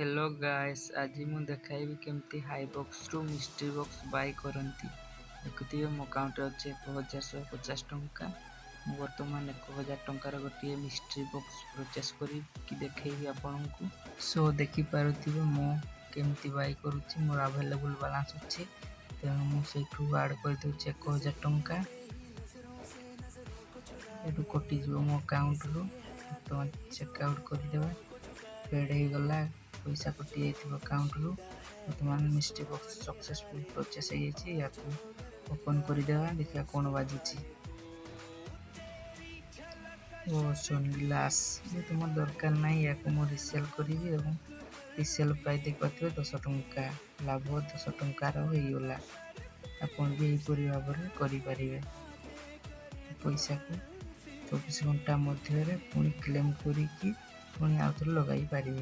Hello guys, आज ମୁଁ ଦେଖାଇବି କେମିତି ହାଇବକ୍ସ ରୁ ମିଷ୍ଟ୍ରି ବକ୍ସ ବାଇ କରନ୍ତି। ଦେଖୁଥିବେ ମୋ ଆକାଉଣ୍ଟରେ ଅଛି 1150 ଟଙ୍କା। ମୁଁ ବର୍ତ୍ତମାନ 1000 ଟଙ୍କାର ଗୋଟିଏ ମିଷ୍ଟ୍ରି ବକ୍ସ ପରଚେସ୍ କରିକି ଦେଖେଇବି ଆପଣଙ୍କୁ। ସୋ ଦେଖିପାରୁଥିବେ ମୁଁ କେମିତି ବାଇ କରୁଛି। ମୋର ଆଭେଲେବୁଲ୍ ବାଲାନ୍ସ ଅଛି, ତେଣୁ ମୁଁ ସେଇଠୁ ଆଡ଼ କରିଦେଉଛି 1000 ଟଙ୍କା। ଏଠୁ କଟିଯିବ ମୋ ଆକାଉଣ୍ଟରୁ। ବର୍ତ୍ତମାନ ଚେକ୍ ଆଉଟ୍ କରିଦେବା। पेड ହେଇଗଲା, पैसा कटि जाइथिବ अकाउंटरू। वर्तमान मिस्ट्री बॉक्स सक्सेसफुल प्रोसेस ହେଇଯାଇଛି। याकू ओपन କରିଦେବା, ଦେଖିବା कौन बाजुची। ओ सनग्लास ये तुम दरकार नहीं, याकू मो रिसेल करिवि एवं रिसेल प्राइस देखिपारथिबे 10 टंका। लाभ 10 टंकार होइगला। आपण भी एहिपरि भाବରେ करिपारिबे। पैसा को 24 घंटा मध्य पुणी क्लेम करिकी पुणी आउथरे लगाई पारिबे।